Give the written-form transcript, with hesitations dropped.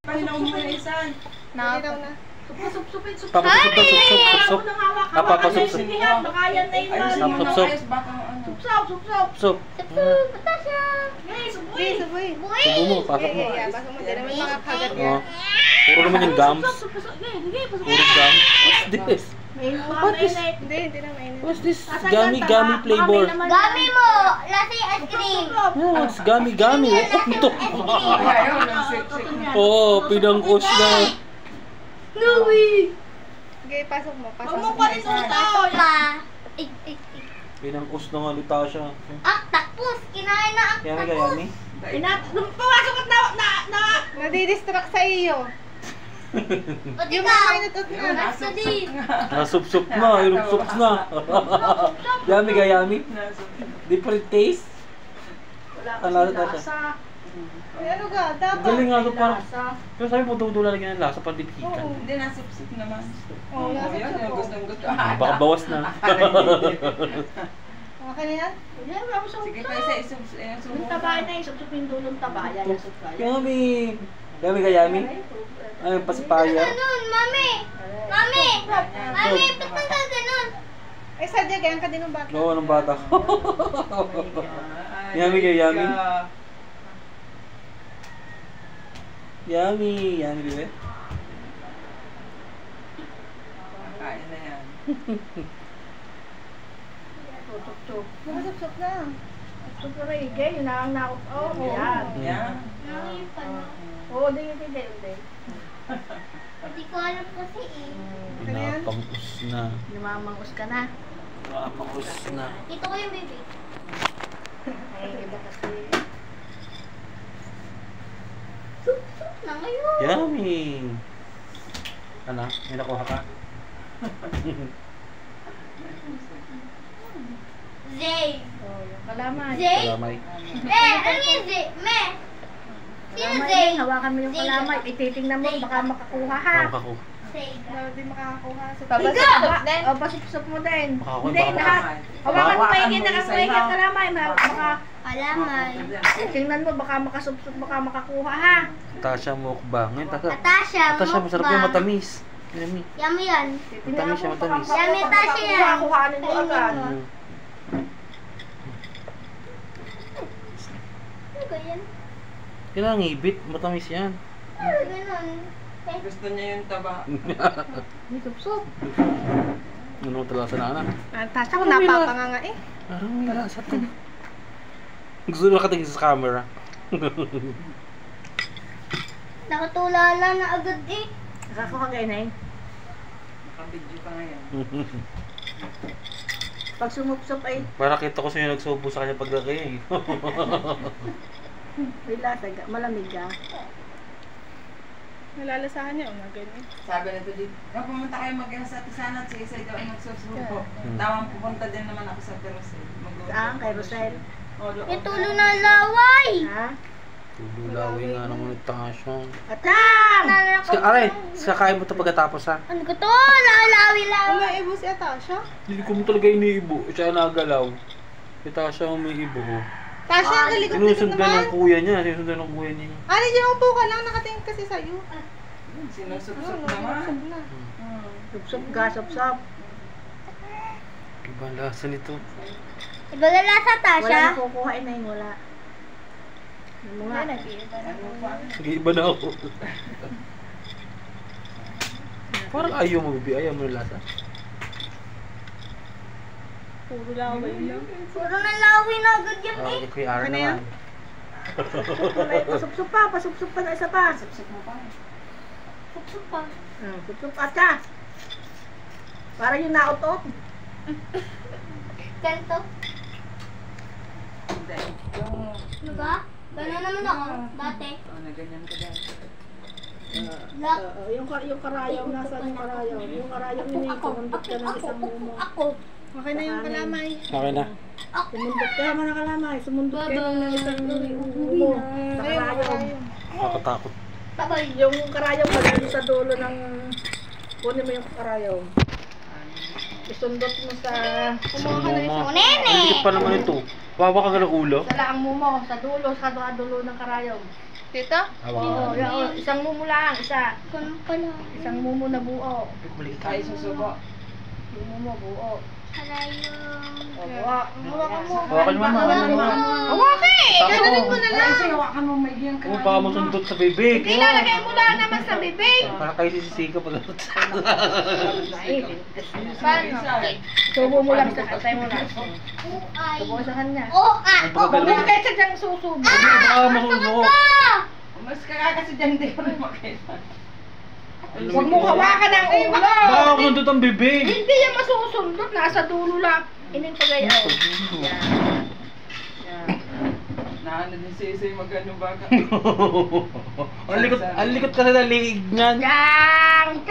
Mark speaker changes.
Speaker 1: Pahinaw mo na isan.
Speaker 2: Nakataw na.
Speaker 1: Supin.
Speaker 3: Papasup.
Speaker 1: Papasup. Baka yan na yun.
Speaker 3: Sup.
Speaker 2: Patasya.
Speaker 1: Suboy.
Speaker 2: Suboy.
Speaker 3: Subo mo, pasok mo.
Speaker 2: Pasok mo. Dala mo yung mga kagat niya.
Speaker 3: Oh. Puro naman yung gums. Puro gums. What's this?
Speaker 2: Hindi na mainit.
Speaker 3: What's this? Gummy flavor.
Speaker 4: Gummy mo! Lasa yung ice cream!
Speaker 3: Oh, it's gummy. Oh, ito. Oh, pinang-us na.
Speaker 4: No way!
Speaker 2: Sige, pasok mo. Pasok
Speaker 1: Huwag mo
Speaker 2: mo.
Speaker 1: pa rin sultaw.
Speaker 3: Pinang-us na nga lita siya.
Speaker 4: Ah, tapos! Kinain na ang
Speaker 3: Yummy ka,
Speaker 4: tapos!
Speaker 3: yummy?
Speaker 1: Pumasok at na.
Speaker 2: Nadidistract sa iyo.
Speaker 4: O di
Speaker 2: Yung
Speaker 4: ka!
Speaker 2: mga mainit na.
Speaker 4: Nasa din!
Speaker 3: Nasup-sup na. Irup-sup na. Yummy ka, yummy? Different taste?
Speaker 1: Wala kasi lasa.
Speaker 2: Ay, ano ka? Dapat.
Speaker 3: Galing nga ito parang. Pero sabi mo, dudula lang yan ng lasa, pandipikan.
Speaker 1: Hindi, nasipsip naman.
Speaker 2: Oo,
Speaker 1: Yan,
Speaker 2: nasipsip ko.
Speaker 1: gustong-gusto.
Speaker 3: Baka bawas na.
Speaker 2: Okay na yan?
Speaker 1: Sige pa isa isubsubo. Yung taba na isubsubo yung dulong taba. Yan yung supply.
Speaker 3: Yummy! Yummy ka, yummy? Ay, pasipaya.
Speaker 4: Ganun, mami! Mami! Mami, ba't nang ganun?
Speaker 2: Ay, sadya, ganyan ka din ng bata.
Speaker 3: Oo, ng bata. Yummy ka, yummy? Yummy! Yummy, di ba?
Speaker 1: Kain na yan. Tutok-tok.
Speaker 2: Nakasap-sap na.
Speaker 1: Super reggae, yun na ang nakup. Oh, yan. Yan.
Speaker 4: Mami, paano?
Speaker 1: Oo, hindi.
Speaker 4: Hindi ko alam kasi eh.
Speaker 3: Napang-us na.
Speaker 1: Lumamangus ka na.
Speaker 3: Napang-us na.
Speaker 4: Ito ko yung baby.
Speaker 1: Ay, iba kasi.
Speaker 4: Sup na ngayon.
Speaker 3: Yummy! Ano? May nakuha ka?
Speaker 4: Zay!
Speaker 1: Oh, yung kalamay.
Speaker 4: Zay?
Speaker 3: Kalamay.
Speaker 4: Ano yung Zay? Me! Sino
Speaker 1: Kalamay
Speaker 4: Zay?
Speaker 1: din, hawakan mo yung
Speaker 4: Zay.
Speaker 1: kalamay. Ititingnan mo, baka makakuha ha.
Speaker 3: Tawag ako.
Speaker 4: Zay.
Speaker 2: Hindi makakakuha.
Speaker 1: Pabasup din. O, pasupsup mo din.
Speaker 3: Makakuha,
Speaker 1: Hindi,
Speaker 3: baka-
Speaker 1: lahat. Hawakan mo maigit na
Speaker 5: Hawakan mo
Speaker 1: kakuha
Speaker 5: isa,
Speaker 1: yung kalamay. Baka,
Speaker 4: Alamay.
Speaker 1: tingnan mo, baka makasupsup, baka makakuha ha.
Speaker 3: Tasha mukbang. Ngayon,
Speaker 4: Atasha,
Speaker 3: Tasha, masarap yung matamis. Yummy.
Speaker 4: Yummy yan.
Speaker 3: Matamis siya, matamis.
Speaker 4: Yummy, Tasha yan.
Speaker 1: Kuhanin mo agad.
Speaker 3: Mm.
Speaker 4: Ano ba yan?
Speaker 3: Kailangan ngibit. Matamis yan.
Speaker 4: Ano ganun?
Speaker 5: Gusto niya yung taba.
Speaker 1: May supsup.
Speaker 3: Ano talaga sa nana?
Speaker 2: Tasha ko napapanganga eh.
Speaker 3: Parang may lasa to. Gusto na nakatingin sa camera.
Speaker 4: Nakatulala na agad eh.
Speaker 1: Nakakuha kayo na eh.
Speaker 5: Nakabidyo pa ngayon.
Speaker 1: Pag sumupsup ay
Speaker 3: Para kita ko sa'yo nagsubo sa kanya paglaki.
Speaker 1: may lasa, malamig ka.
Speaker 2: Nalalasahan niya, mga ganyan.
Speaker 5: Sabi na ito dito, pumunta kayo mag-iwas sa Tisana at si Isay daw ay magsusubo. Tawang pupunta din naman ako sa Perosel.
Speaker 1: Saan? Kay Rosel?
Speaker 4: Ito na laway.
Speaker 1: Ha?
Speaker 3: Tululawin nga naman ito Tasha.
Speaker 1: Atang!
Speaker 3: Aray, kakain mo ito pagkatapos ha.
Speaker 4: Ano ko to? Lalawi-lawi.
Speaker 2: May ibo si Tasha.
Speaker 3: Hindi ko mo talaga iniibo. Siya nagalaw. Si Tasha ang may ibo ko.
Speaker 2: Tasha, ang galikot-likot
Speaker 3: Sinusundan
Speaker 2: naman.
Speaker 3: ng kuya niya. Sinusundan ng kuya niya.
Speaker 2: Ano dyan ang ka lang, nakatingin kasi sa'yo.
Speaker 5: Sinusupsup
Speaker 2: Ano,
Speaker 5: naman.
Speaker 2: nabusog na.
Speaker 1: Supsup ka, supsup.
Speaker 3: Ibang lasa nito.
Speaker 4: Iba na lasa, Tasha.
Speaker 1: Wala na kukuhain na yun, wala. Ano mo nga?
Speaker 5: Ano pa?
Speaker 3: Sige, iba na ako. Parang ayaw mo, baby. Ayaw mo ng lasa.
Speaker 2: Puro laway lang.
Speaker 4: Puro na lawi na agad yan eh.
Speaker 3: Okay, Kuya Aaron
Speaker 2: Ano yan?
Speaker 3: naman.
Speaker 1: Pasupsup pa na isa pa.
Speaker 5: Supsup mo pa.
Speaker 4: Supsup pa.
Speaker 1: Supsup at ka. Para yung naot-ot.
Speaker 4: Ganito.
Speaker 5: Hindi. Yung...
Speaker 4: Ano ba? Gano'n naman ako. Dati.
Speaker 5: Oh, na ganyan ka din.
Speaker 4: Lock.
Speaker 1: Yung karayaw, nasa yung karayaw. Yung karayaw yun eh, kumundot ka ng isang mumo.
Speaker 4: Ako.
Speaker 2: Okay na yung kalamay.
Speaker 3: Okay na.
Speaker 1: Sumundot ka naman ng kalamay. Sumundot ka ng isang mumo.
Speaker 2: Ayun,
Speaker 1: Sa karayaw.
Speaker 2: ayun.
Speaker 3: Nakakatakot.
Speaker 4: Tabay.
Speaker 1: Yung karayaw pala doon sa dulo ng... Kunin mo yung karayaw. Isundot mo sa...
Speaker 2: Kumuha ka na isang...
Speaker 4: Nene.
Speaker 3: Ang likit pa naman ito. Wawa ka ng ulo.
Speaker 1: Sa laang mumo, sa dulo ng karayaw.
Speaker 2: Tita?
Speaker 1: Oo, isang mumu lang, isa.
Speaker 4: Ganun pala.
Speaker 1: Isang mumu na buo.
Speaker 5: Ay, susubo.
Speaker 1: Yung mumu buo.
Speaker 4: Karayong.
Speaker 1: Hawakan mo.
Speaker 3: Hawakan mo, hawakan mo.
Speaker 1: Hawakan! Ganonin mo na
Speaker 5: Ay,
Speaker 1: lang.
Speaker 5: kasi hawakan mo may iyang
Speaker 3: Oh, baka masundot sa bibig.
Speaker 1: Hindi, lalagay mo lang naman sa bibig.
Speaker 3: Para kayo sisika pag
Speaker 1: Paano? Subo mo lang sa katay mo lang.
Speaker 4: Ay.
Speaker 1: Subo sa kanya.
Speaker 4: Oh, ah.
Speaker 1: Huwag mo kahit sa dyan susubo.
Speaker 3: Baka masundot.
Speaker 5: Mas kaka kasi dyan hindi ko rin makita.
Speaker 1: Huwag mong hawakan ang ulo.
Speaker 3: Baka masundot ang bibig.
Speaker 1: Hindi yan masusundot. Nasa dulo lang. Ining pagaya.
Speaker 5: Naano din si Isay magano baka.
Speaker 3: Ang likot kasi ng liig niyan.
Speaker 1: Yan!